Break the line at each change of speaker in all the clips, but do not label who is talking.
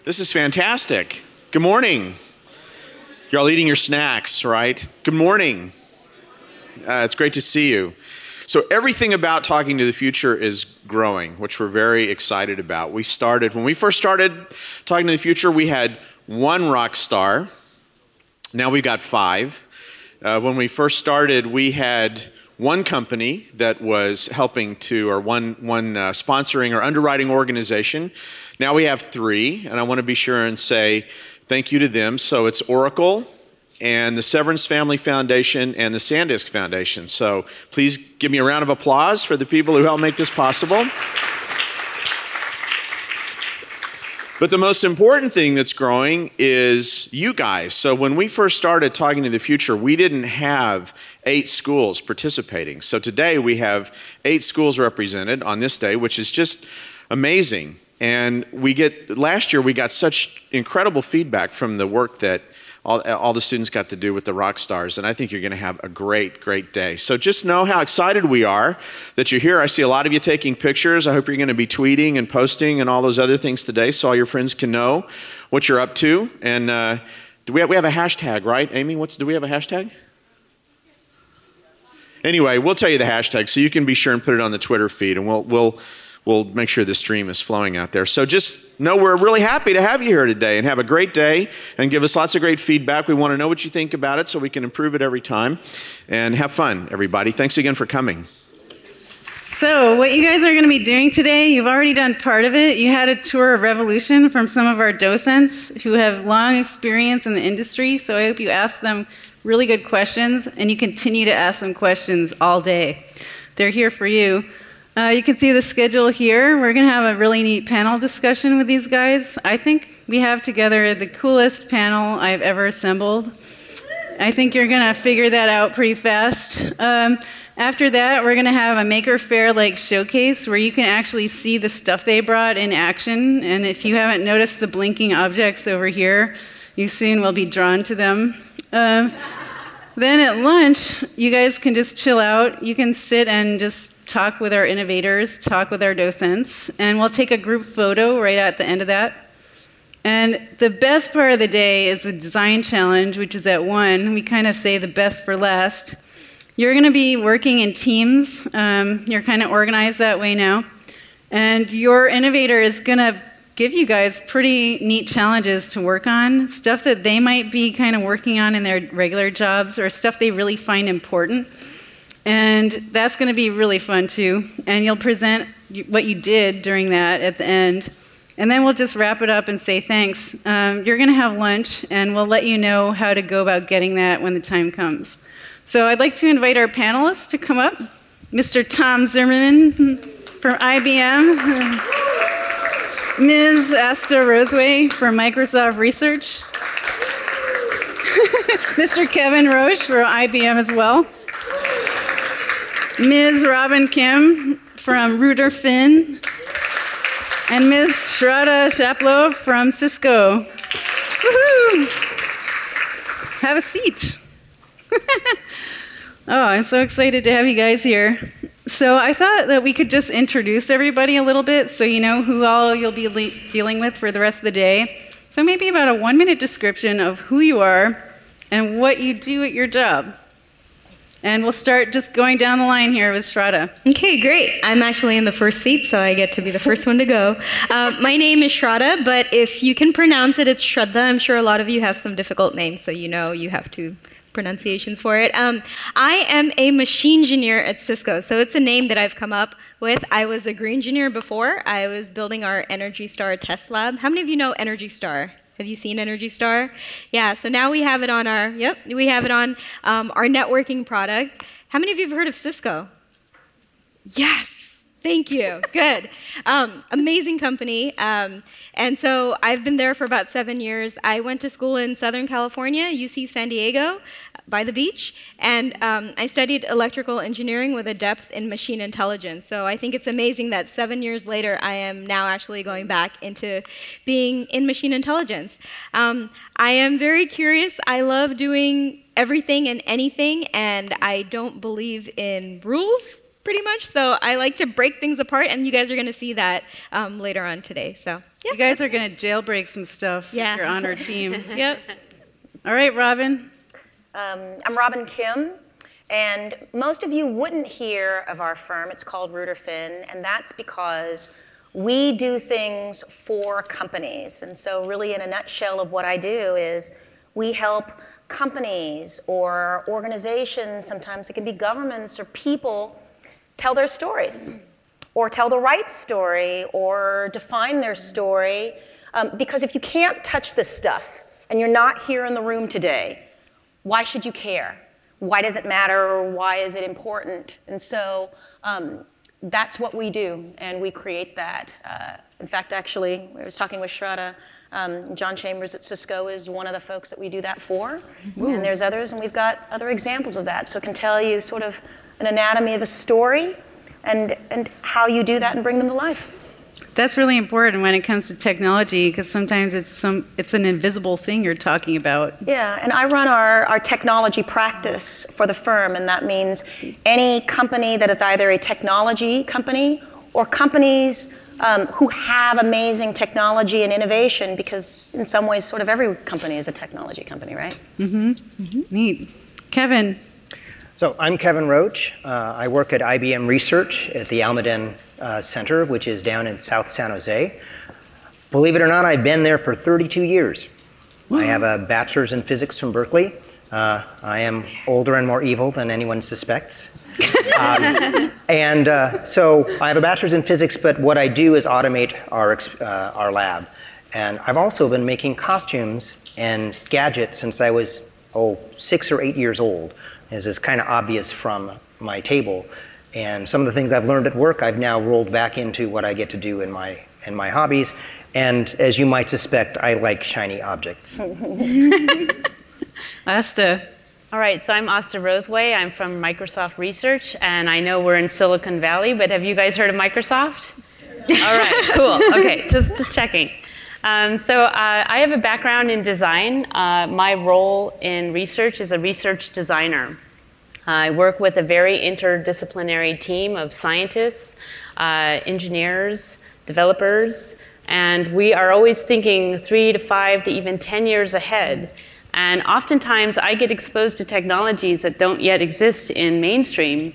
This is fantastic. Good morning. You're all eating your snacks, right? Good morning. It's great to see you. So everything about Talking to the Future is growing, which we're very excited about. When we first started Talking to the Future, we had one rock star. Now we've got 5. When we first started, we had one company that was helping to, or one sponsoring or underwriting organization. Now we have 3, and I want to be sure and say thank you to them. So it's Oracle, and the Severns Family Foundation, and the SanDisk Foundation. So please give me a round of applause for the people who helped make this possible. But the most important thing that's growing is you guys. So when we first started Talking to the Future, we didn't have 8 schools participating. So today we have 8 schools represented on this day, which is just amazing. And last year we got such incredible feedback from the work that all the students got to do with the rock stars, and I think you're going to have a great, great day. So just know how excited we are that you're here. I see a lot of you taking pictures. I hope you're going to be tweeting and posting and all those other things today so all your friends can know what you're up to. And we have a hashtag, right, Amy? Do we have a hashtag? Anyway, we'll tell you the hashtag so you can be sure and put it on the Twitter feed, and we'll make sure the stream is flowing out there. So just know we're really happy to have you here today, and have a great day and give us lots of great feedback. We want to know what you think about it so we can improve it every time. And have fun, everybody. Thanks again for coming.
So what you guys are going to be doing today, you've already done part of it. You had a tour of Revolution from some of our docents who have long experience in the industry. So I hope you ask them really good questions, and you continue to ask them questions all day. They're here for you. You can see the schedule here. We're going to have a really neat panel discussion with these guys. I think we have together the coolest panel I've ever assembled. I think you're going to figure that out pretty fast. After that, we're going to have a Maker Faire-like showcase where you can actually see the stuff they brought in action. And if you haven't noticed the blinking objects over here, you soon will be drawn to them. Then at lunch, you guys can just chill out. You can sit and just talk with our innovators, talk with our docents, and we'll take a group photo right at the end of that. And the best part of the day is the design challenge, which is at 1. We kind of say the best for last. You're going to be working in teams. You're kind of organized that way now. And your innovator is going to give you guys pretty neat challenges to work on, stuff that they might be kind of working on in their regular jobs, or stuff they really find important. And that's going to be really fun too. And you'll present what you did during that at the end. And then we'll just wrap it up and say thanks. You're going to have lunch, and we'll let you know how to go about getting that when the time comes. So I'd like to invite our panelists to come up. Mr. Tom Zimmerman from IBM. Ms. Asta Roseway from Microsoft Research. Mr. Kevin Roche from IBM as well. Ms. Robin Kim from Reuter Finn, and Ms. Shraddha Shaplov from Cisco. Woohoo! Have a seat. Oh, I'm so excited to have you guys here. So I thought that we could just introduce everybody a little bit so you know who all you'll be dealing with for the rest of the day. So maybe about a 1-minute description of who you are and what you do at your job. And we'll start just going down the line here with Shraddha.
Okay, great. I'm actually in the first seat, so I get to be the first one to go. My name is Shraddha, but if you can pronounce it, it's Shraddha. I'm sure a lot of you have some difficult names, so you know you have to pronunciations for it. I am a machine engineer at Cisco, so it's a name that I've come up with. I was a green engineer before. I was building our Energy Star test lab. How many of you know Energy Star? Have you seen Energy Star? Yeah, so now we have it on our, our networking products. How many of you have heard of Cisco? Yes. Thank you. Good. Amazing company. And so I've been there for about 7 years. I went to school in Southern California, UC San Diego, by the beach. And I studied electrical engineering with a depth in machine intelligence. So I think it's amazing that 7 years later, I am now actually going back into being in machine intelligence. I am very curious. I love doing everything and anything. And I don't believe in rules, pretty much. So I like to break things apart, and you guys are going to see that later on today. So yeah.
You guys are going to jailbreak some stuff.
Yeah.
If you're on our team.
Yep.
All right, Robin.
I'm Robin Kim, and most of you wouldn't hear of our firm. It's called Reuter-Finn, and that's because we do things for companies. And so really in a nutshell of what I do is we help companies or organizations, sometimes it can be governments or people, tell their stories or tell the right story or define their story. Because if you can't touch this stuff and you're not here in the room today, why should you care? Why does it matter, or why is it important? And so that's what we do, and we create that. In fact, actually, I was talking with Shraddha. John Chambers at Cisco is one of the folks that we do that for. Ooh. And there's others, and we've got other examples of that. So it can tell you sort of an anatomy of a story and how you do that and bring them to life.
That's really important when it comes to technology, because sometimes it's an invisible thing you're talking about.
Yeah, and I run our technology practice for the firm, and that means any company that is either a technology company or companies who have amazing technology and innovation, because in some ways sort of every company is a technology company, right?
Mm-hmm. Mm-hmm. Neat. Kevin.
So I'm Kevin Roach. I work at IBM Research at the Almaden Center, which is down in South San Jose. Believe it or not, I've been there for 32 years. Wow. I have a bachelor's in physics from Berkeley. I am older and more evil than anyone suspects. So I have a bachelor's in physics, but what I do is automate our lab. And I've also been making costumes and gadgets since I was 6 or 8 years old, as is kind of obvious from my table. And some of the things I've learned at work, I've now rolled back into what I get to do in my hobbies. And as you might suspect, I like shiny objects.
Asta.
All right, so I'm Asta Roseway. I'm from Microsoft Research, and I know we're in Silicon Valley, but have you guys heard of Microsoft? All right, cool. Okay, just checking. So I have a background in design. My role in research is a research designer. I work with a very interdisciplinary team of scientists, engineers, developers, and we are always thinking 3 to 5 to even 10 years ahead. And oftentimes I get exposed to technologies that don't yet exist in mainstream,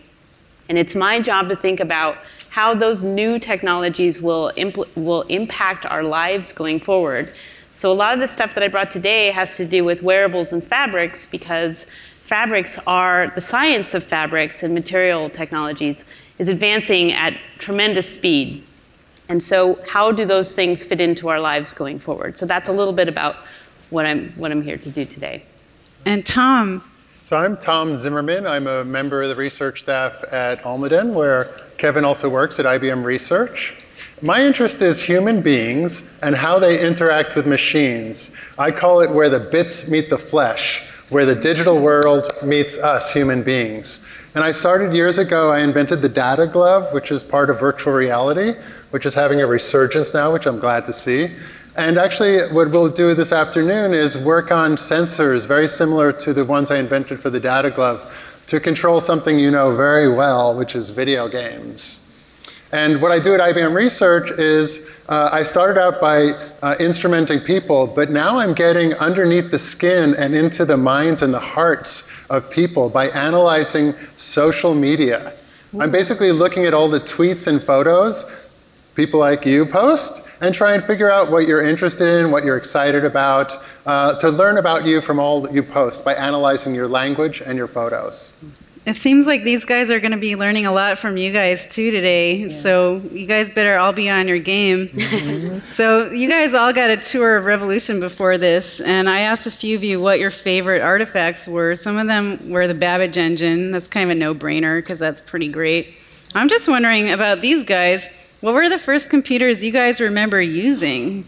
and it's my job to think about how those new technologies will impact our lives going forward. So a lot of the stuff that I brought today has to do with wearables and fabrics, because fabrics are, the science of fabrics and material technologies is advancing at tremendous speed. And so how do those things fit into our lives going forward? So that's a little bit about what I'm here to do today.
And Tom.
So I'm Tom Zimmerman. I'm a member of the research staff at Almaden, where Kevin also works at IBM Research. My interest is human beings and how they interact with machines. I call it where the bits meet the flesh, where the digital world meets us human beings. And I started years ago, I invented the data glove, which is part of virtual reality, which is having a resurgence now, which I'm glad to see. And actually, what we'll do this afternoon is work on sensors very similar to the ones I invented for the data glove to control something you know very well, which is video games. And what I do at IBM Research is I started out by instrumenting people, but now I'm getting underneath the skin and into the minds and the hearts of people by analyzing social media. I'm basically looking at all the tweets and photos people like you post and try and figure out what you're interested in, what you're excited about, to learn about you from all that you post by analyzing your language and your photos.
It seems like these guys are going to be learning a lot from you guys too today, yeah. So you guys better all be on your game. Mm-hmm. So you guys all got a tour of Revolution before this, and I asked a few of you what your favorite artifacts were. Some of them were the Babbage engine. That's kind of a no-brainer because that's pretty great. I'm just wondering about these guys. What were the first computers you guys remember using?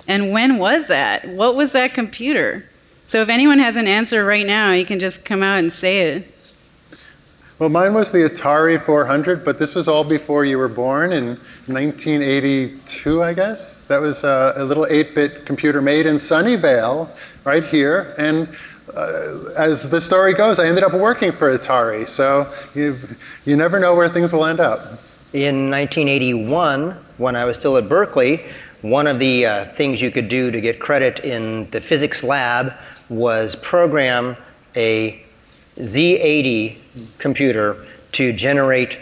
And when was that? What was that computer? So if anyone has an answer right now, you can just come out and say it.
Well, mine was the Atari 400, but this was all before you were born in 1982, I guess. That was a little 8-bit computer made in Sunnyvale, right here. And as the story goes, I ended up working for Atari. So you never know where things will end up.
In 1981, when I was still at Berkeley, one of the things you could do to get credit in the physics lab was program a Z80 computer to generate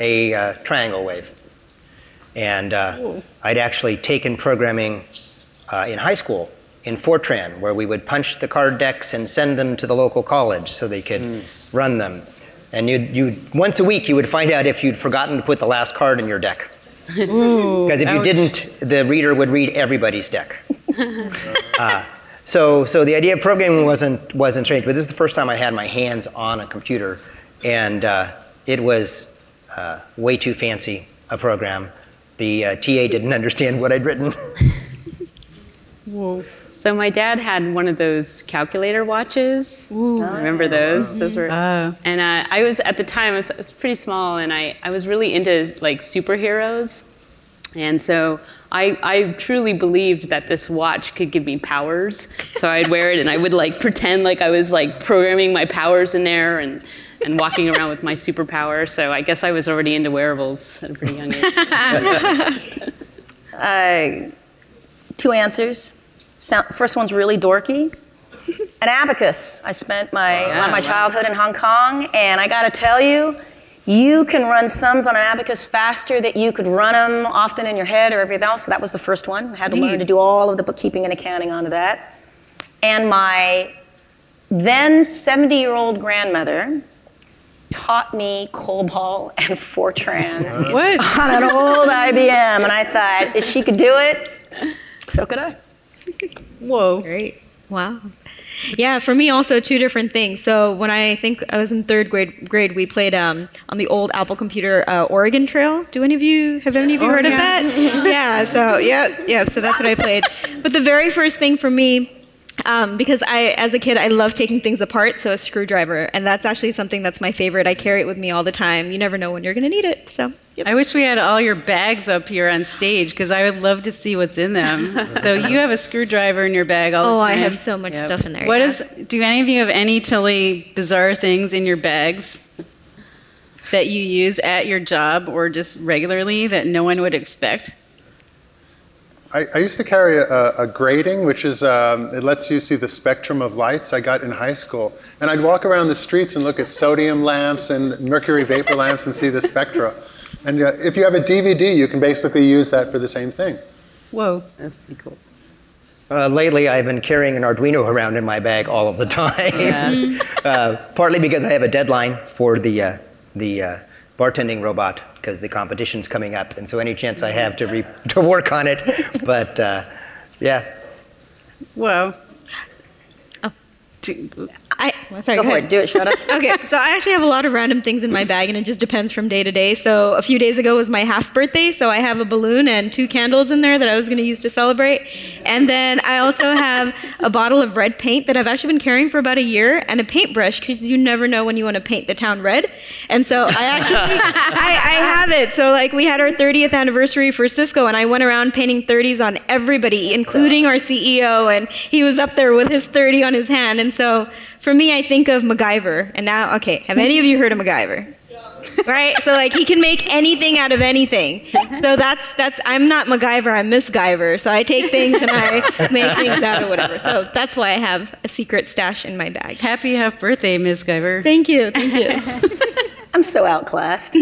a triangle wave. And I'd actually taken programming in high school in Fortran, where we would punch the card decks and send them to the local college so they could run them. And once a week, you would find out if you'd forgotten to put the last card in your deck. Because if you didn't, the reader would read everybody's deck. So the idea of programming wasn't strange, but this is the first time I had my hands on a computer, and it was way too fancy a program. The TA didn't understand what I'd written.
Whoa. So my dad had one of those calculator watches. Ooh. I remember those. Those were, and I was, at the time, I was pretty small, and I was really into like superheroes. And so I truly believed that this watch could give me powers. So I'd wear it and I would like pretend like I was like programming my powers in there and walking around with my superpower. So I guess I was already into wearables at a pretty young age.
Two answers. First one's really dorky. An abacus. I spent a lot of my childhood in Hong Kong, and I gotta tell you, you can run sums on an abacus faster than you could run them often in your head or everything else. So that was the first one. I had to learn to do all of the bookkeeping and accounting onto that. And my then 70-year-old grandmother taught me COBOL and Fortran on an old IBM. And I thought, if she could do it, so could I.
Whoa. Great. Wow. Yeah, for me also two different things. So when I think I was in third grade, we played on the old Apple computer Oregon Trail. Have any of you heard of that? Yeah, so that's what I played. But the very first thing for me, because as a kid, I love taking things apart, so a screwdriver, and that's actually something that's my favorite. I carry it with me all the time. You never know when you're going to need it, so. Yep.
I wish we had all your bags up here on stage, because I would love to see what's in them. So you have a screwdriver in your bag all the time.
Oh, I have so much stuff in there.
Do any of you have any totally bizarre things in your bags that you use at your job or just regularly that no one would expect?
I used to carry a grating, which is, it lets you see the spectrum of lights I got in high school. And I'd walk around the streets and look at sodium lamps and mercury vapor lamps and see the spectra. And if you have a DVD, you can basically use that for the same thing.
Whoa.
That's pretty cool.
Lately, I've been carrying an Arduino around in my bag all of the time. Yeah. Partly because I have a deadline for the bartending robot, because the competition's coming up, and so any chance I have to work on it. But yeah.
Wow.
Sorry,
go for it. Do it. Shut up.
Okay, so I actually have a lot of random things in my bag, and it just depends from day to day. So a few days ago was my half birthday, so I have a balloon and 2 candles in there that I was going to use to celebrate. And then I also have a bottle of red paint that I've actually been carrying for about a year, and a paintbrush, because you never know when you want to paint the town red. And so I actually, I have it. So like we had our 30th anniversary for Cisco, and I went around painting 30s on everybody, including our CEO, and he was up there with his 30 on his hand. And so for me, I think of MacGyver, and now, okay, have any of you heard of MacGyver? Right? So like he can make anything out of anything. So that's I'm not MacGyver, I'm Miss Guyver. So I take things and I make things out of whatever. So that's why I have a secret stash in my bag.
Happy half birthday, Miss Guyver.
Thank you, thank you.
I'm so outclassed.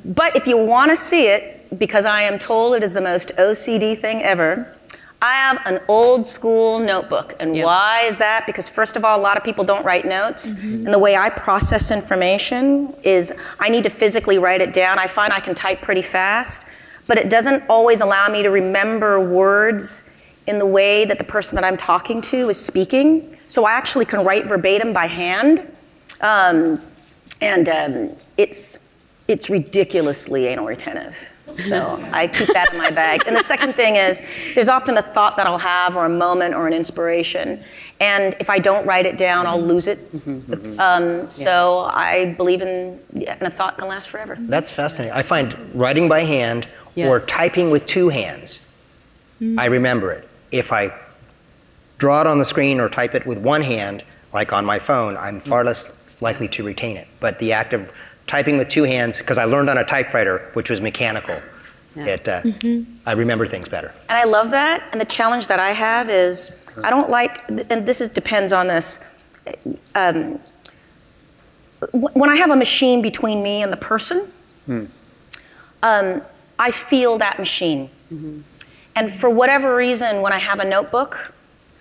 But if you want to see it, because I am told it is the most OCD thing ever, I have an old school notebook. And why is that? Because first of all, a lot of people don't write notes. And the way I process information is I need to physically write it down. I find I can type pretty fast, but it doesn't always allow me to remember words in the way that the person that I'm talking to is speaking. So I actually can write verbatim by hand. It's ridiculously anal retentive. So I keep that in my bag. And the second thing is, there's often a thought that I'll have, or a moment, or an inspiration. And if I don't write it down, I'll lose it. So I believe in a thought can last forever.
That's fascinating. I find writing by hand or typing with 2 hands, I remember it. If I draw it on the screen or type it with one hand, like on my phone, I'm far less likely to retain it. But the act of typing with two hands, because I learned on a typewriter, which was mechanical, I remember things better.
And I love that. And the challenge that I have is, I don't like, and depends on this, when I have a machine between me and the person, I feel that machine. And for whatever reason, when I have a notebook,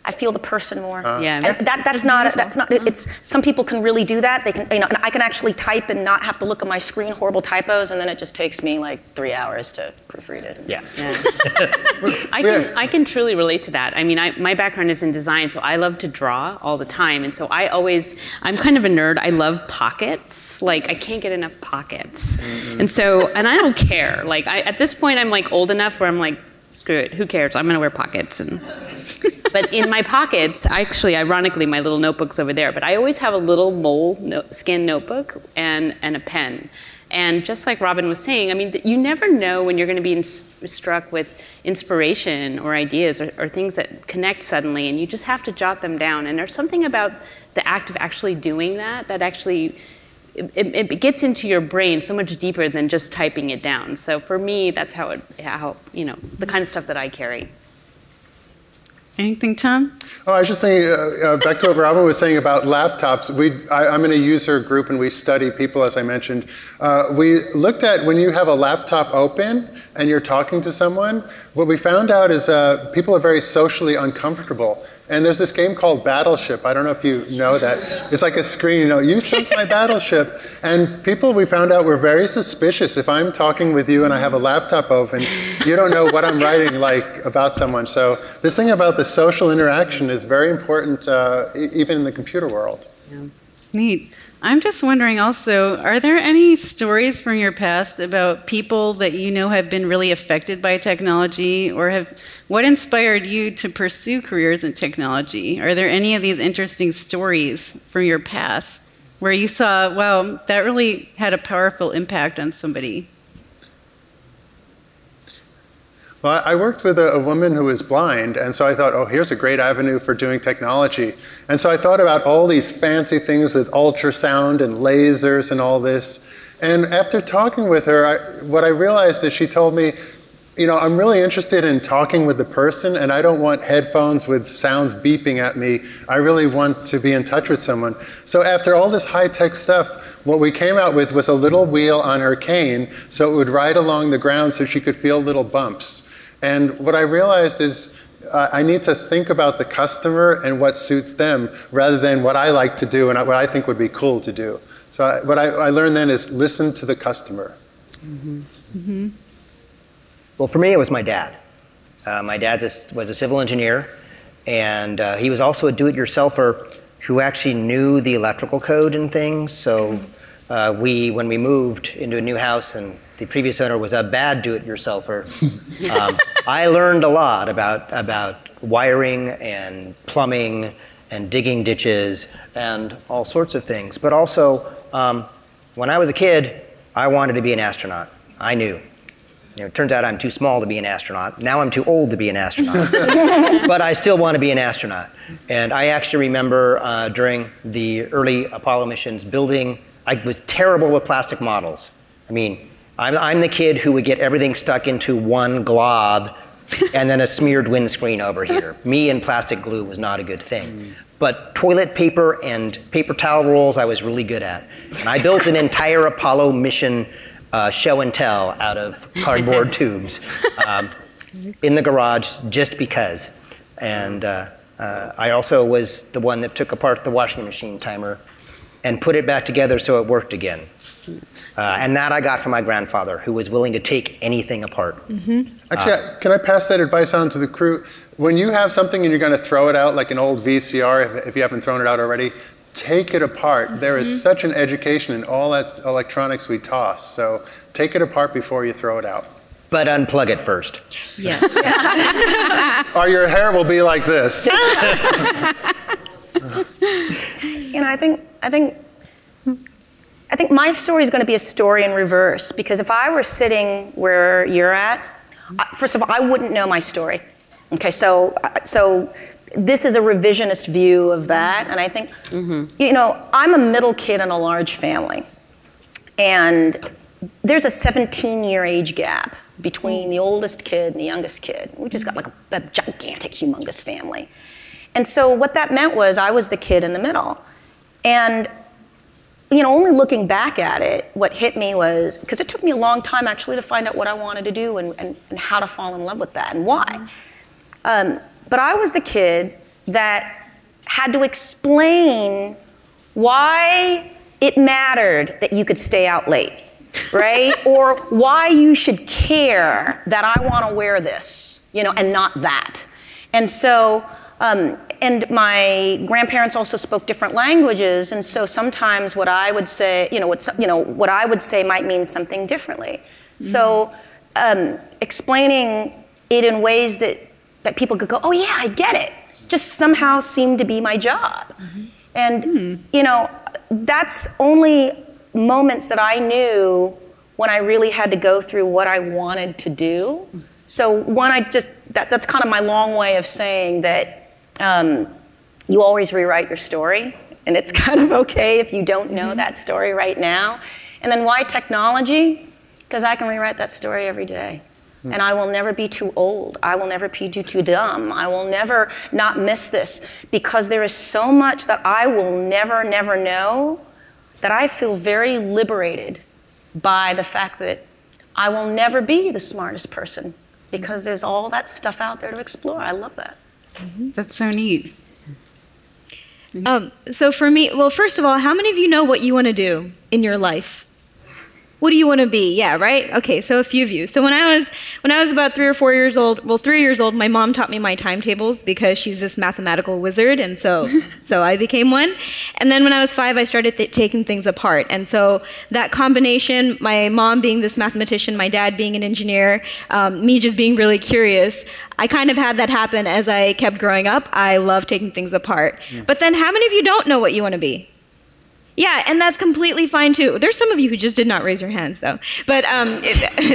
I feel the person more.
Yeah,
and that's not. It's some people can really do that. They can, and I can actually type and not have to look at my screen, horrible typos, and then it just takes me like 3 hours to proofread it.
Yeah.
I can truly relate to that. I mean, my background is in design, so I love to draw all the time, and so I'm kind of a nerd. I love pockets. Like, I can't get enough pockets, and I don't care. Like, at this point, I'm like old enough where I'm like, screw it, who cares? I'm gonna wear pockets. But in my pockets, actually, ironically, my little notebook's over there, but I always have a little skin notebook and a pen. And just like Robin was saying, I mean, you never know when you're gonna be struck with inspiration or ideas or things that connect suddenly, and you just have to jot them down. And there's something about the act of actually doing that actually, it gets into your brain so much deeper than just typing it down. So for me, that's how the kind of stuff that I carry.
Anything, Tom?
Oh, I was just thinking, back to what Robin was saying about laptops. I'm in a user group and we study people, as I mentioned. We looked at when you have a laptop open and you're talking to someone, what we found out is people are very socially uncomfortable. And there's this game called Battleship. I don't know if you know that. It's like a screen, you sunk my battleship. And people, we found out, were very suspicious. If I'm talking with you and I have a laptop open, you don't know what I'm writing about someone. So this thing about the social interaction is very important, even in the computer world.
Yeah. Neat. I'm just wondering also, are there any stories from your past about people that you know have been really affected by technology, or what inspired you to pursue careers in technology? Are there any of these interesting stories from your past where you saw, wow, that really had a powerful impact on somebody?
Well, I worked with a woman who was blind, and so I thought, oh, here's a great avenue for doing technology. And so I thought about all these fancy things with ultrasound and lasers and all this. And after talking with her, what I realized is she told me, I'm really interested in talking with the person, and I don't want headphones with sounds beeping at me. I really want to be in touch with someone. So after all this high-tech stuff, what we came out with was a little wheel on her cane, so it would ride along the ground so she could feel little bumps. And what I realized is I need to think about the customer and what suits them rather than what I like to do and what I think would be cool to do. So what I learned then is listen to the customer.
Mm-hmm. Mm-hmm. Well, for me, it was my dad. My dad was a civil engineer, and he was also a do-it-yourselfer who actually knew the electrical code and things. So when we moved into a new house and the previous owner was a bad do-it-yourselfer, I learned a lot about wiring and plumbing and digging ditches and all sorts of things. But also, when I was a kid, I wanted to be an astronaut. I knew. It turns out I'm too small to be an astronaut. Now I'm too old to be an astronaut. But I still want to be an astronaut. And I actually remember during the early Apollo missions I was terrible with plastic models. I mean, I'm the kid who would get everything stuck into one glob and then a smeared windscreen over here. Me and plastic glue was not a good thing. But toilet paper and paper towel rolls I was really good at. And I built an entire Apollo mission show and tell out of cardboard tubes in the garage just because. And I also was the one that took apart the washing machine timer and put it back together so it worked again. And that I got from my grandfather, who was willing to take anything apart.
Mm-hmm. Actually, can I pass that advice on to the crew? When you have something and you're going to throw it out, like an old VCR, if you haven't thrown it out already, take it apart. There is such an education in all that electronics we toss. So take it apart before you throw it out.
But unplug it first.
Yeah.
Or your hair will be like this.
I think my story is going to be a story in reverse, because if I were sitting where you're at, first of all, I wouldn't know my story. Okay, so this is a revisionist view of that. And I think, you know, I'm a middle kid in a large family. And there's a 17-year age gap between the oldest kid and the youngest kid. We just got like a gigantic, humongous family. And so what that meant was I was the kid in the middle. And, you know, only looking back at it, what hit me was, because it took me a long time actually to find out what I wanted to do and how to fall in love with that and why. But I was the kid that had to explain why it mattered that you could stay out late, right? Or why you should care that I want to wear this, you know, and not that. And so, and my grandparents also spoke different languages, and so sometimes what I would say, what I would say might mean something differently. So, explaining it in ways that people could go, oh yeah, I get it, just somehow seemed to be my job. And you know, that's only moments that I knew when I really had to go through what I wanted to do. So that's kind of my long way of saying that you always rewrite your story, and it's kind of okay if you don't know that story right now. And then why technology? Because I can rewrite that story every day. And I will never be too old. I will never be too dumb. I will never not miss this, because there is so much that I will never know that I feel very liberated by the fact that I will never be the smartest person, because there's all that stuff out there to explore. I love that.
That's so neat.
So for me, well, first of all, how many of you know what you want to do in your life? What do you want to be? Yeah, right? Okay, so a few of you. So when I was about 3 or 4 years old, well, 3 years old, my mom taught me my timetables because she's this mathematical wizard, and so I became one. And then when I was 5, I started taking things apart. And so that combination, my mom being this mathematician, my dad being an engineer, me just being really curious, I kind of had that happen as I kept growing up. I love taking things apart. But then how many of you don't know what you want to be? Yeah, and that's completely fine too. There's some of you who just did not raise your hands though. But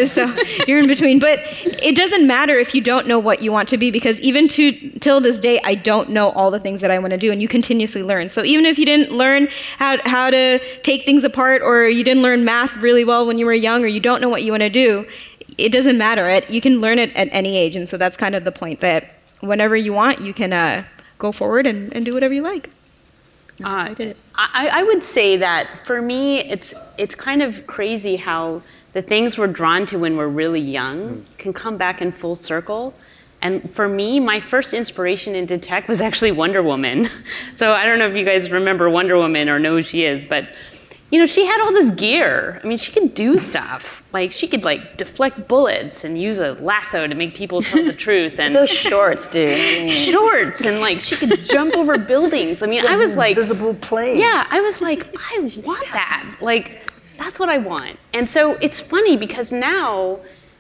so you're in between. But it doesn't matter if you don't know what you want to be, because even till this day, I don't know all the things that I want to do, and you continuously learn. So even if you didn't learn how to take things apart, or you didn't learn math really well when you were young, or you don't know what you want to do, it doesn't matter. You can learn it at any age. And so that's kind of the point, that whenever you want, you can go forward and do whatever you like. I did it.
I would say that for me, it's kind of crazy how the things we're drawn to when we're really young can come back in full circle. And for me, my first inspiration into tech was actually Wonder Woman. So I don't know if you guys remember Wonder Woman or know who she is, but you know, she had all this gear. I mean, she could do stuff. Like, she could, like, deflect bullets and use a lasso to make people tell the truth. And
those shorts, dude.
Shorts, and, like, she could jump over buildings. I mean, I was like...
Invisible plane.
Yeah, I was like, I want that. Like, that's what I want. And so it's funny, because now,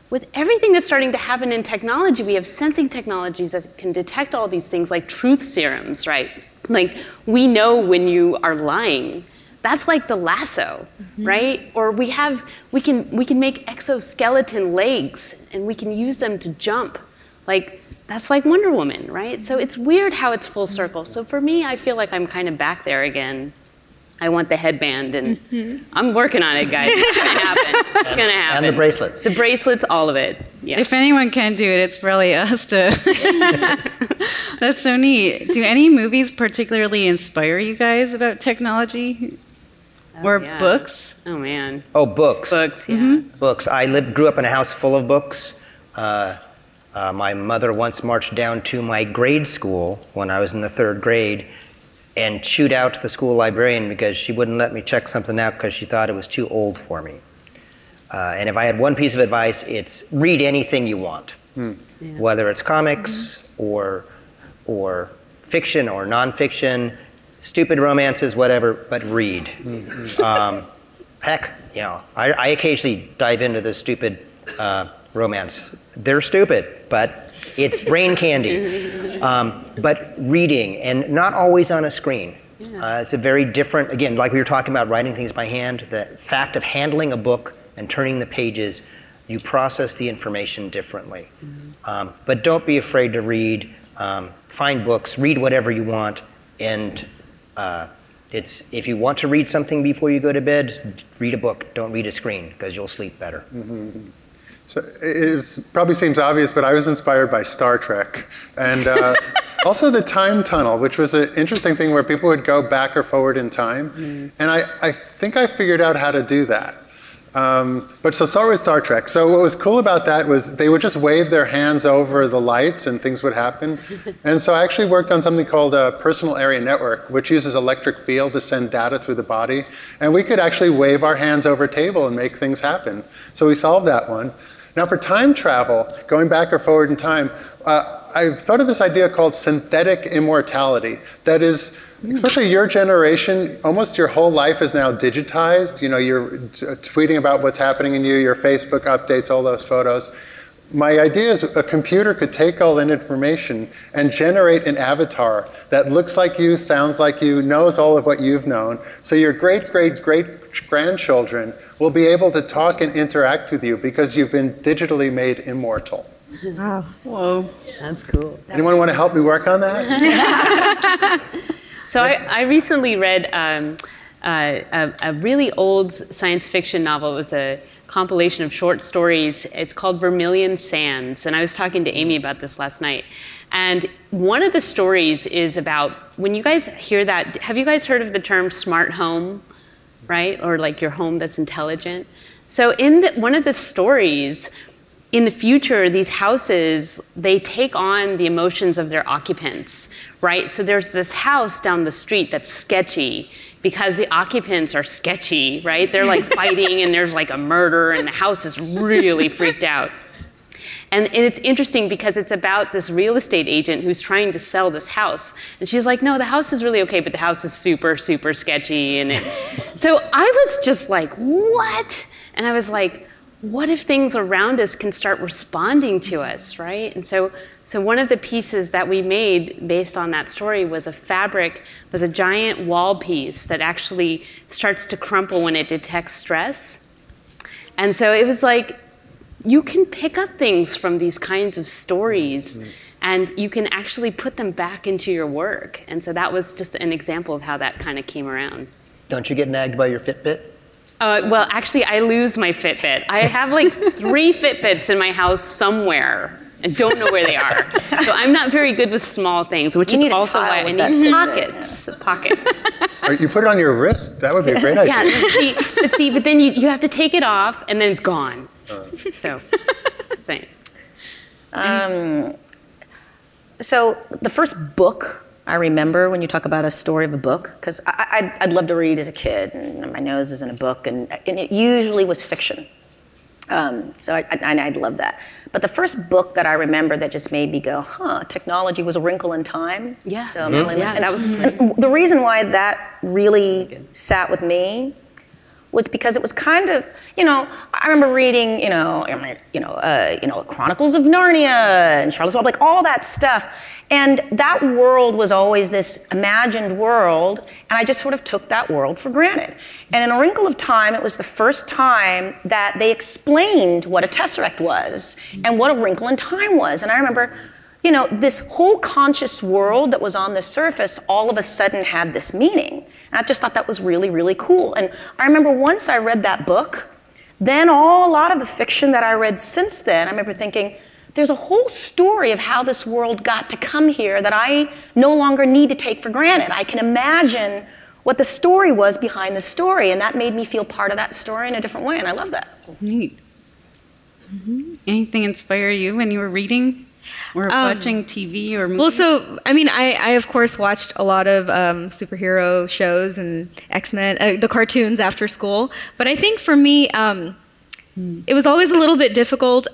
with everything that's starting to happen in technology, we have sensing technologies that can detect all these things, like truth serums, right? Like, we know when you are lying. That's like the lasso, right? Or we can make exoskeleton legs, and we can use them to jump. Like, that's like Wonder Woman, right? So it's weird how it's full circle. So for me, I feel like I'm kind of back there again. I want the headband, and I'm working on it, guys. It's gonna happen. It's gonna happen.
And the bracelets.
The bracelets, all of it. Yeah.
If anyone can do it, it's probably us to. That's so neat. Do any movies particularly inspire you guys about technology? Or books?
Oh, man.
Oh, books.
Books, yeah.
Books. I grew up in a house full of books. My mother once marched down to my grade school when I was in the 3rd grade and chewed out the school librarian because she wouldn't let me check something out because she thought it was too old for me. And if I had one piece of advice, it's read anything you want, whether it's comics or fiction or nonfiction, stupid romances, whatever, but read. Heck, you know, I occasionally dive into the stupid romance. They're stupid, but it's brain candy. But reading, and not always on a screen. It's a very different, again, like we were talking about writing things by hand, the fact of handling a book and turning the pages, you process the information differently. But don't be afraid to read. Find books, read whatever you want, and if you want to read something before you go to bed, read a book. Don't read a screen, because you'll sleep better.
Mm-hmm. So it probably seems obvious, but I was inspired by Star Trek. And also the time tunnel, which was an interesting thing where people would go back or forward in time. Mm. And I think I figured out how to do that. But so start with Star Trek. So what was cool about that was they would just wave their hands over the lights and things would happen. And so I actually worked on something called a personal area network, which uses electric field to send data through the body. And we could actually wave our hands over a table and make things happen. So we solved that one. Now for time travel, going back or forward in time, I've thought of this idea called synthetic immortality. That is, especially your generation, almost your whole life is now digitized. You know, you're tweeting about what's happening in you, your Facebook updates, all those photos. My idea is a computer could take all that information and generate an avatar that looks like you, sounds like you, knows all of what you've known. So your great-great-great-grandchildren will be able to talk and interact with you because you've been digitally made immortal.
Wow. Whoa.
That's cool.
Anyone want to help me work on that?
So I recently read a really old science fiction novel. It was a compilation of short stories. It's called Vermilion Sands, and I was talking to Amy about this last night. And one of the stories is about, when you guys hear that, have you guys heard of the term smart home, right? Or like your home that's intelligent? So in one of the stories, in the future, these houses, they take on the emotions of their occupants, right? So there's this house down the street that's sketchy because the occupants are sketchy, right? They're like fighting and there's like a murder and the house is really freaked out. And it's interesting because it's about this real estate agent who's trying to sell this house. And she's like, no, the house is really okay, but the house is super, super sketchy. So I was just like, what? And I was like, what if things around us can start responding to us, right? And so one of the pieces that we made based on that story was a giant wall piece that actually starts to crumple when it detects stress. And so it was like, you can pick up things from these kinds of stories and you can actually put them back into your work. And so that was just an example of how that kind of came around.
Don't you get nagged by your Fitbit?
Well, actually, I lose my Fitbit. I have like 3 Fitbits in my house somewhere and don't know where they are. So I'm not very good with small things, which is also why I need pockets.
You put it on your wrist. That would be a great idea.
Yeah, but then you have to take it off and then it's gone. So, same.
So the first book I remember, when you talk about a story of a book, because I'd love to read as a kid, and my nose is in a book, and it usually was fiction. So I'd love that. But the first book that I remember that just made me go, technology was A Wrinkle in Time.
Yeah,
so,
that was great.
The reason why that really sat with me was because it was kind of, I remember reading, Chronicles of Narnia and Charlotte's Web, like all that stuff. And that world was always this imagined world, and I just sort of took that world for granted. And in A Wrinkle of Time, it was the first time that they explained what a tesseract was and what a wrinkle in time was. And I remember, this whole conscious world that was on the surface all of a sudden had this meaning. And I just thought that was really, really cool. And I remember once I read that book, then a lot of the fiction that I read since then, I remember thinking, there's a whole story of how this world got to come here that I no longer need to take for granted. I can imagine what the story was behind the story, and that made me feel part of that story in a different way, and I love that.
Neat. Anything inspire you when you were reading or watching TV or movies?
Well, so, I of course watched a lot of superhero shows and X-Men, the cartoons after school, but I think for me, it was always a little bit difficult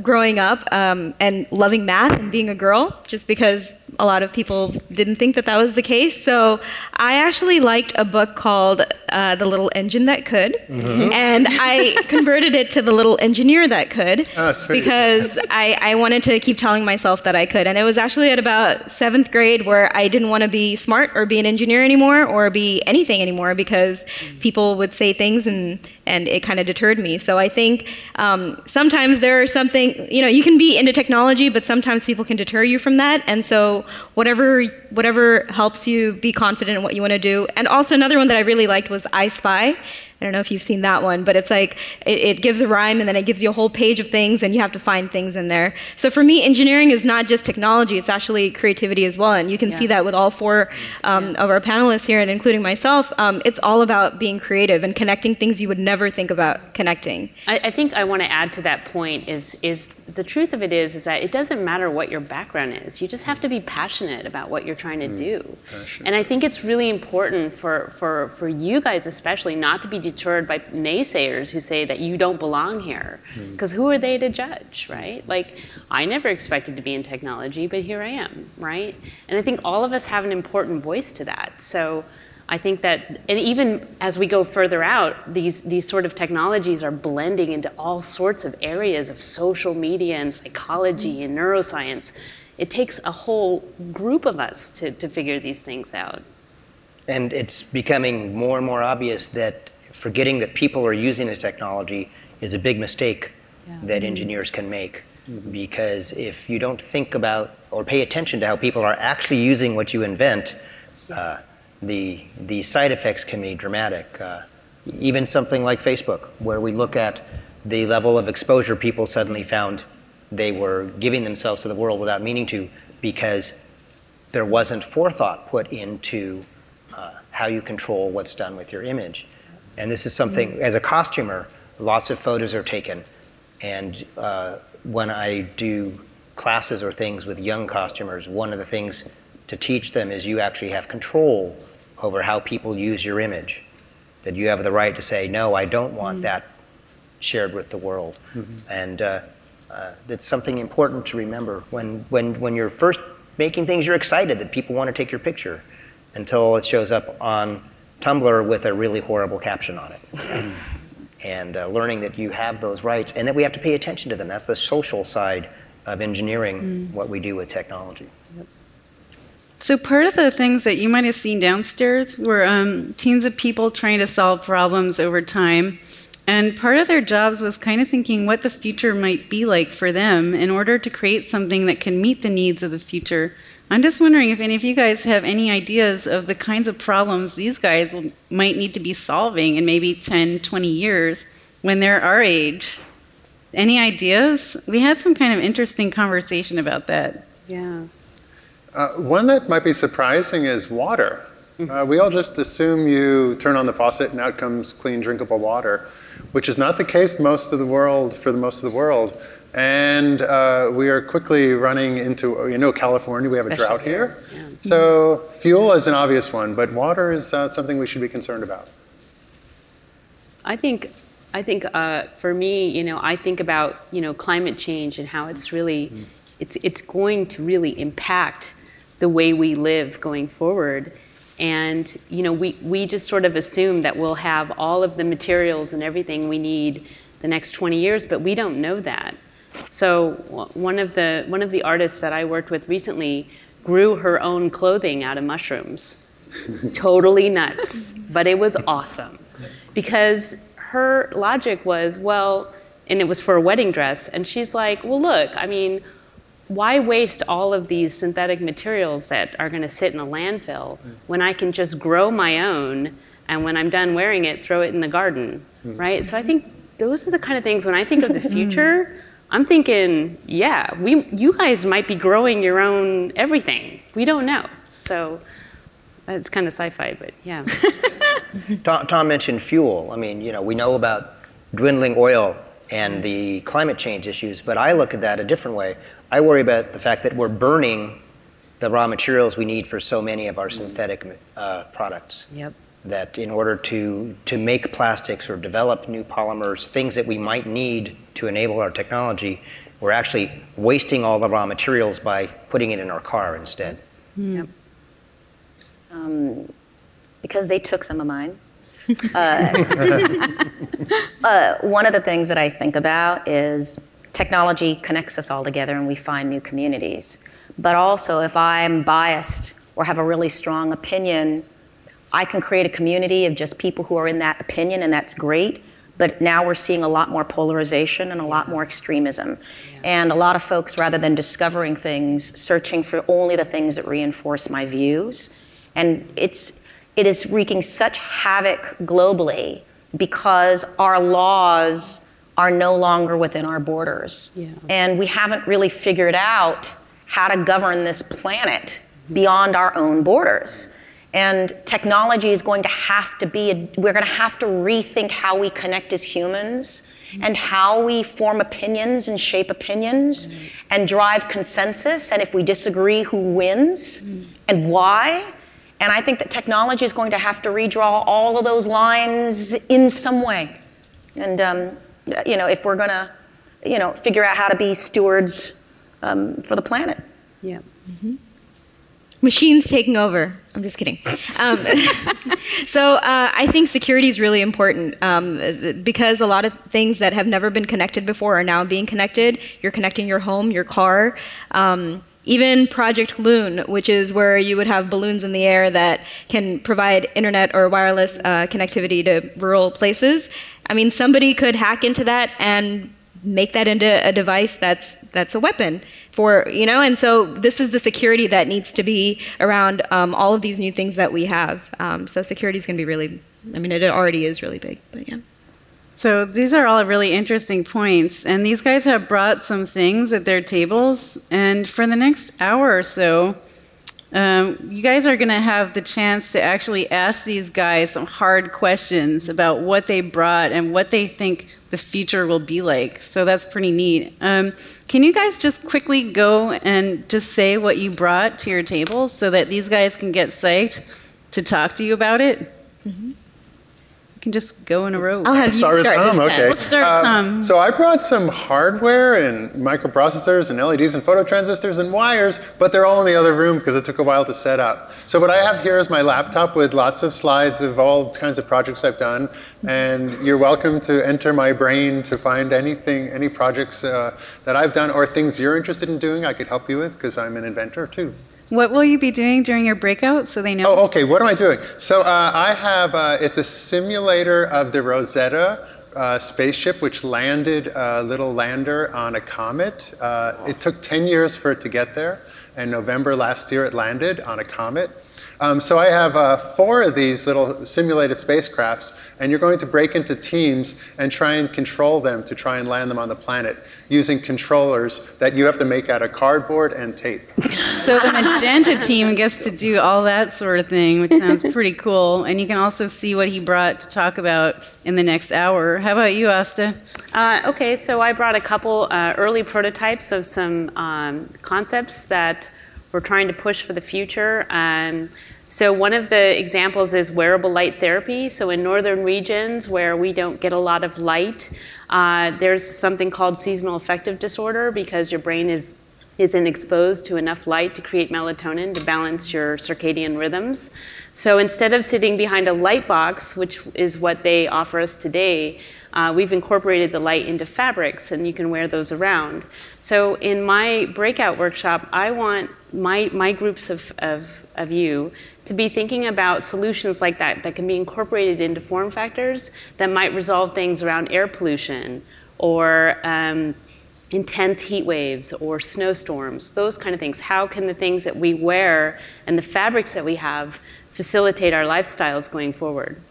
growing up and loving math and being a girl, just because a lot of people didn't think that was the case. So I actually liked a book called the little engine that could, and I converted it to the little engineer that could, because I wanted to keep telling myself that I could. And it was actually at about 7th grade where I didn't want to be smart or be an engineer anymore or be anything anymore, because people would say things and it kind of deterred me. So I think sometimes there are something, you can be into technology, but sometimes people can deter you from that. And so whatever helps you be confident in what you want to do. And also another one that I really liked was I Spy. I don't know if you've seen that one, but it's like it gives a rhyme and then it gives you a whole page of things and you have to find things in there. So for me, engineering is not just technology, it's actually creativity as well. And you can see that with all 4 of our panelists here, and including myself. It's all about being creative and connecting things you would never think about connecting.
I think I want to add to that point is the truth of it is that it doesn't matter what your background is. You just have to be passionate about what you're trying to do. And I think it's really important for you guys especially not to be deterred by naysayers who say that you don't belong here, because who are they to judge, right? Like, I never expected to be in technology, but here I am, right? And I think all of us have an important voice to that. So I think that, and even as we go further out, these sort of technologies are blending into all sorts of areas of social media and psychology and neuroscience. It takes a whole group of us to figure these things out.
And it's becoming more and more obvious that forgetting that people are using the technology is a big mistake that engineers can make. Because if you don't think about or pay attention to how people are actually using what you invent, the side effects can be dramatic. Even something like Facebook, where we look at the level of exposure people suddenly found they were giving themselves to the world without meaning to, because there wasn't forethought put into how you control what's done with your image. And this is something, as a costumer, lots of photos are taken. And when I do classes or things with young costumers, one of the things to teach them is you actually have control over how people use your image. That you have the right to say, no, I don't want that shared with the world. And that's something important to remember. When you're first making things, you're excited that people want to take your picture, until it shows up on Tumblr with a really horrible caption on it. And learning that you have those rights and that we have to pay attention to them. That's the social side of engineering what we do with technology.
So part of the things that you might have seen downstairs were teams of people trying to solve problems over time. And part of their jobs was kind of thinking what the future might be like for them in order to create something that can meet the needs of the future. I'm just wondering if any of you guys have any ideas of the kinds of problems these guys might need to be solving in maybe 10, 20 years when they're our age. Any ideas? We had some kind of interesting conversation about that.
Yeah.
One that might be surprising is water. We all just assume you turn on the faucet and out comes clean, drinkable water, which is not the case for most of the world. And we are quickly running into, California, we have a drought here. Yeah. So fuel is an obvious one, but water is something we should be concerned about.
I think for me, I think about, climate change and how it's really, it's going to really impact the way we live going forward. And, we just sort of assume that we'll have all of the materials and everything we need the next 20 years, but we don't know that. So one of the artists that I worked with recently grew her own clothing out of mushrooms. Totally nuts, but it was awesome. Because her logic was, and it was for a wedding dress, and she's like, well, look, why waste all of these synthetic materials that are going to sit in a landfill when I can just grow my own, and when I'm done wearing it, throw it in the garden, right? So I think those are the kind of things, when I think of the future, I'm thinking, you guys might be growing your own everything. We don't know. So it's kind of sci-fi, but yeah.
Tom mentioned fuel. We know about dwindling oil and the climate change issues, but I look at that a different way. I worry about the fact that we're burning the raw materials we need for so many of our synthetic products.
Yep.
That in order to make plastics or develop new polymers, things that we might need to enable our technology, we're actually wasting all the raw materials by putting it in our car instead.
Yep. Because they took some of mine. One of the things that I think about is technology connects us all together and we find new communities. But also, if I'm biased or have a really strong opinion, I can create a community of just people who are in that opinion, and that's great. But now we're seeing a lot more polarization and a lot more extremism. And a lot of folks, rather than discovering things, searching for only the things that reinforce my views. And it is wreaking such havoc globally because our laws are no longer within our borders. Yeah. And we haven't really figured out how to govern this planet beyond our own borders. And technology is going to have to be, we're going to have to rethink how we connect as humans and how we form opinions and shape opinions and drive consensus. And if we disagree, who wins and why? And I think that technology is going to have to redraw all of those lines in some way. And if we're going to, figure out how to be stewards for the planet.
Yeah. Mm-hmm. Machines taking over. I'm just kidding. So I think security is really important because a lot of things that have never been connected before are now being connected. You're connecting your home, your car. Even Project Loon, which is where you would have balloons in the air that can provide internet or wireless connectivity to rural places. I mean, somebody could hack into that and make that into a device that's a weapon for, and so this is the security that needs to be around all of these new things that we have. So security is going to be really, it already is really big, but yeah.
So these are all really interesting points, and these guys have brought some things at their tables, and for the next hour or so, you guys are going to have the chance to actually ask these guys some hard questions about what they brought and what they think the future will be like. So that's pretty neat. Can you guys just quickly go and just say what you brought to your table so that these guys can get psyched to talk to you about it? Mm-hmm. You can just go in a row.
I'll have you start
with Tom. Okay.
Let's start with Tom.
So I brought some hardware and microprocessors and LEDs and phototransistors and wires, but they're all in the other room because it took a while to set up. So what I have here is my laptop with lots of slides of all kinds of projects I've done. And you're welcome to enter my brain to find any projects that I've done or things you're interested in doing I could help you with because I'm an inventor too.
What will you be doing during your breakout so they know?
Oh, okay. What am I doing? So I have, it's a simulator of the Rosetta spaceship, which landed a little lander on a comet. It took 10 years for it to get there. In November last year, it landed on a comet. So I have 4 of these little simulated spacecrafts, and you're going to break into teams and try and control them to try and land them on the planet using controllers that you have to make out of cardboard and tape.
So the magenta team gets to do all that sort of thing, which sounds pretty cool. And you can also see what he brought to talk about in the next hour. How about you, Asta?
Okay, so I brought a couple early prototypes of some concepts that we're trying to push for the future. So one of the examples is wearable light therapy. So in northern regions where we don't get a lot of light, there's something called seasonal affective disorder because your brain isn't exposed to enough light to create melatonin to balance your circadian rhythms. So instead of sitting behind a light box, which is what they offer us today, we've incorporated the light into fabrics, and you can wear those around. So in my breakout workshop, I want my groups of you to be thinking about solutions like that can be incorporated into form factors that might resolve things around air pollution or intense heat waves or snowstorms, those kind of things. How can the things that we wear and the fabrics that we have facilitate our lifestyles going forward?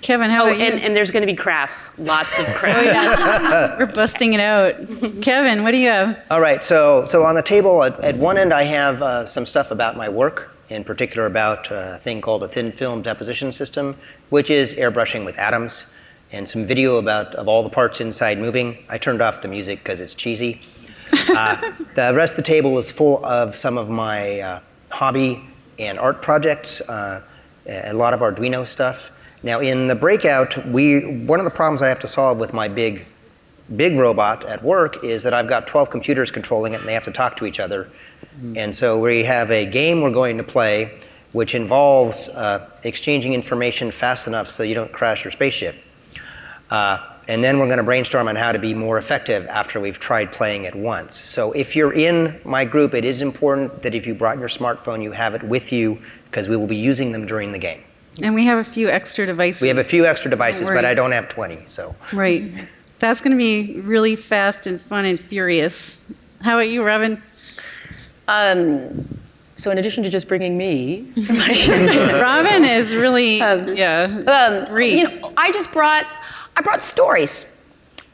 Kevin, how about you?
And there's going to be crafts, lots of crafts.
Oh, yeah. We're busting it out. Kevin, what do you have?
All right, so on the table at one end I have some stuff about my work, in particular about a thing called a thin film deposition system, which is airbrushing with atoms, and some video of all the parts inside moving. I turned off the music because it's cheesy. The rest of the table is full of some of my hobby and art projects, a lot of Arduino stuff. Now in the breakout, one of the problems I have to solve with my big robot at work is that I've got 12 computers controlling it and they have to talk to each other. And so we have a game we're going to play which involves exchanging information fast enough so you don't crash your spaceship. And then we're going to brainstorm on how to be more effective after we've tried playing it once. So if you're in my group, it is important that if you brought your smartphone, you have it with you, because we will be using them during the game.
And we have a few extra devices.
We have a few extra devices, but I don't have 20, so.
Right. That's going to be really fast and fun and furious. How about you, Robin?
So in addition to just bringing me,
Robin is really,
I brought stories.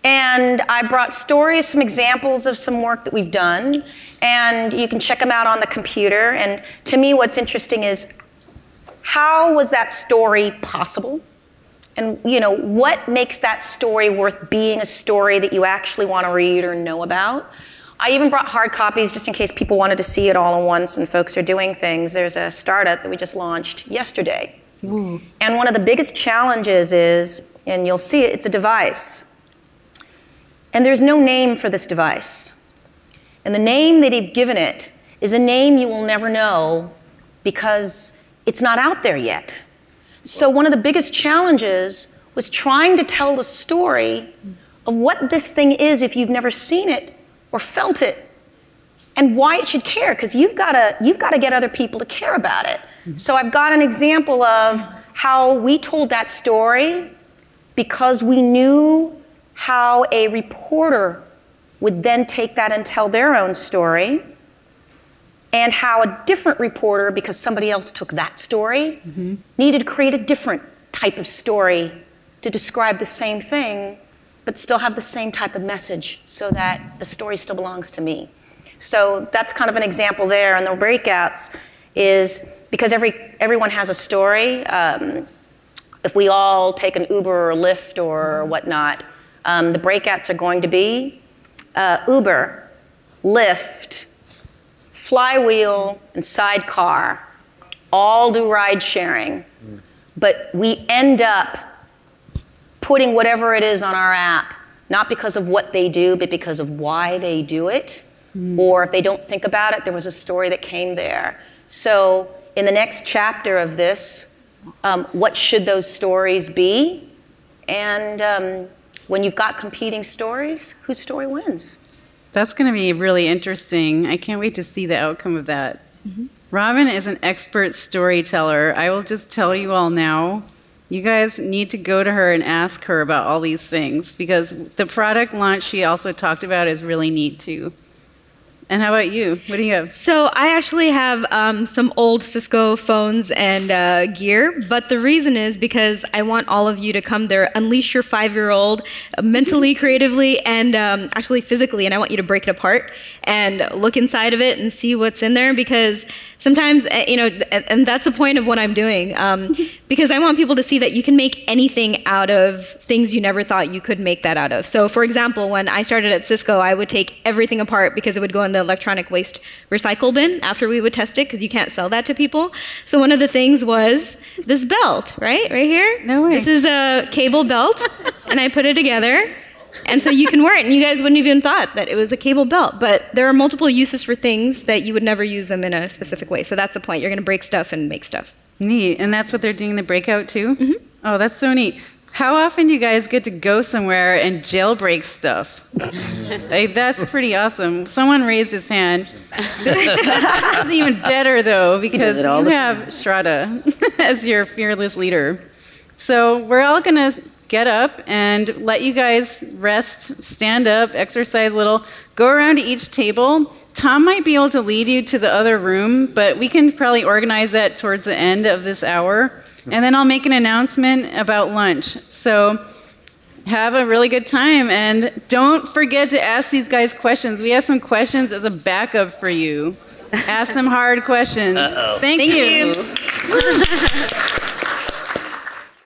And I brought stories, some examples of some work that we've done, and you can check them out on the computer. And to me, what's interesting is, how was that story possible? And what makes that story worth being a story that you actually want to read or know about? I even brought hard copies just in case people wanted to see it all at once and folks are doing things. There's a startup that we just launched yesterday. Ooh. And one of the biggest challenges is, and you'll see it, it's a device. And there's no name for this device. And the name that they've given it is a name you will never know because it's not out there yet. So one of the biggest challenges was trying to tell the story of what this thing is if you've never seen it or felt it, and why it should care, because you've got to get other people to care about it. So I've got an example of how we told that story because we knew how a reporter would then take that and tell their own story, and how a different reporter, because somebody else took that story, needed to create a different type of story to describe the same thing, but still have the same type of message so that the story still belongs to me. So that's kind of an example there. And the breakouts is, because everyone has a story, if we all take an Uber or Lyft or whatnot, the breakouts are going to be Uber, Lyft, Flywheel, and Sidecar all do ride sharing, but we end up putting whatever it is on our app, not because of what they do, but because of why they do it. Or if they don't think about it, there was a story that came there. So in the next chapter of this, what should those stories be? And when you've got competing stories, whose story wins?
That's going to be really interesting. I can't wait to see the outcome of that. Robin is an expert storyteller. I will just tell you all now, you guys need to go to her and ask her about all these things, because the product launch she also talked about is really neat too. And how about you? What do you have?
So I actually have some old Cisco phones and gear, but the reason is because I want all of you to come there, unleash your 5-year-old mentally, creatively, and actually physically, and I want you to break it apart and look inside of it and see what's in there, because sometimes, and that's the point of what I'm doing, because I want people to see that you can make anything out of things you never thought you could make that out of. So for example, when I started at Cisco, I would take everything apart because it would go in the electronic waste recycle bin after we would test it, because you can't sell that to people. So one of the things was this belt, right here.
No way.
This is a cable belt, and I put it together. And so you can wear it, and you guys wouldn't even thought that it was a cable belt. But there are multiple uses for things that you would never use them in a specific way. So that's the point. You're going to break stuff and make stuff.
Neat. And that's what they're doing in the breakout too? Oh, that's so neat. How often do you guys get to go somewhere and jailbreak stuff? That's pretty awesome. Someone raised his hand. This is even better though, because you have Shraddha as your fearless leader. So we're all going to get up and let you guys rest, stand up, exercise a little, go around to each table. Tom might be able to lead you to the other room, but we can probably organize that towards the end of this hour. And then I'll make an announcement about lunch. So have a really good time, and don't forget to ask these guys questions. We have some questions as a backup for you. Ask them hard questions. Thank you.